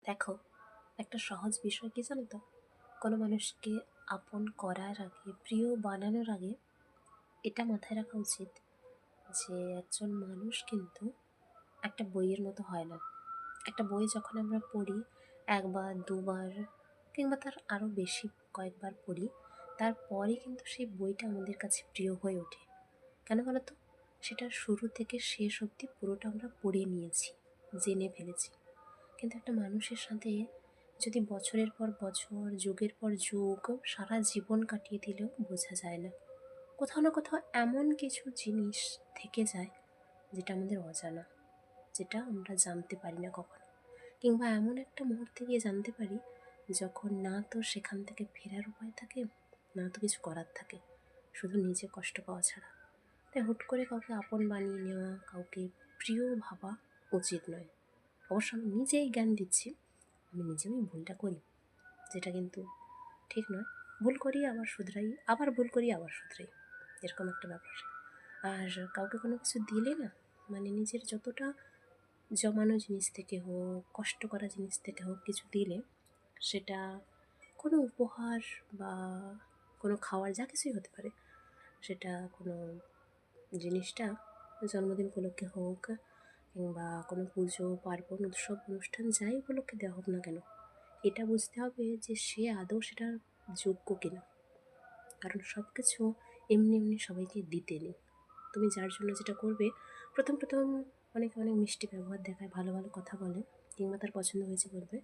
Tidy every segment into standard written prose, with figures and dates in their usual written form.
দেখো, একটা সহজ বিষয় কি জানো তো? কোনো মানুষকে আপন করার আগে, প্রিয় বানানোর আগে এটা মাথায় রাখা উচিত যে একজন মানুষ কিন্তু একটা বইয়ের মতো হয় না। একটা বই যখন আমরা পড়ি, একবার দুবার কিংবা তার আরও বেশি কয়েকবার পড়ি, তারপরে কিন্তু সেই বইটা আমাদের কাছে প্রিয় হয়ে ওঠে। কেন বলো তো? সেটা শুরু থেকে শেষ অবধি পুরোটা আমরা পড়ে নিয়েছি, জেনে ফেলেছি। কিন্তু একটা মানুষের সাথে যদি বছরের পর বছর, যুগের পর যুগ, সারা জীবন কাটিয়ে দিলেও বোঝা যায় না। কোথাও না কোথাও এমন কিছু জিনিস থেকে যায় যেটা আমাদের অজানা, যেটা আমরা জানতে পারি না কখনো। কিংবা এমন একটা মুহূর্তে গিয়ে জানতে পারি যখন না তো সেখান থেকে ফেরার উপায় থাকে, না তো কিছু করার থাকে, শুধু নিজে কষ্ট পাওয়া ছাড়া। তাই হুট করে কাউকে আপন বানিয়ে নেওয়া, কাউকে প্রিয় ভাবা উচিত নয়। অবশ্য আমি নিজেই জ্ঞান দিচ্ছি, আমি নিজেও এই ভুলটা করি, যেটা কিন্তু ঠিক নয়। ভুল করি আবার শুধরাই, আবার ভুল করি আবার শুধরাই, এরকম একটা ব্যাপার। আর কাউকে কোনো কিছু দিলে না, মানে নিজের যতটা জমানো জিনিস থেকে হোক, কষ্ট করা জিনিস থেকে হোক কিছু দিলে, সেটা কোনো উপহার বা কোনো খাওয়ার, যা কিছুই হতে পারে, সেটা কোনো জিনিসটা জন্মদিন উপলক্ষে হোক কিংবা কোনো পুজো পার্বণ উৎসব অনুষ্ঠান যাই উপলক্ষে দেওয়া হোক না কেন, এটা বুঝতে হবে যে সে আদৌ সেটার যোগ্য কিনা। কারণ সব কিছু এমনি এমনি সবাইকে দিতে নেই। তুমি যার জন্য যেটা করবে, প্রথম প্রথম অনেকে অনেক মিষ্টি ব্যবহার দেখায়, ভালো ভালো কথা বলে, কিংবা তার পছন্দ হয়েছে বলবে,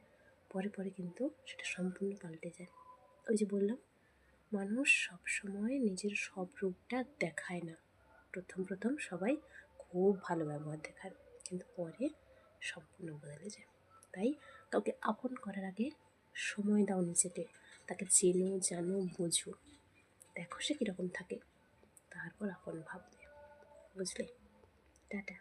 পরে পরে কিন্তু সেটা সম্পূর্ণ পাল্টে যায়। ওই যে বললাম, মানুষ সবসময় নিজের সব রূপটা দেখায় না। প্রথম প্রথম সবাই খুব ভালো ব্যবহার দেখায়, কিন্তু পরে সম্পূর্ণ বদলে যায়। তাই কাউকে আপন করার আগে সময় দাও নিজেকে, তাকে চেনো, জানো, বোঝো, দেখো সে কীরকম থাকে, তারপর আপন ভাববে। বুঝলে? টাটা।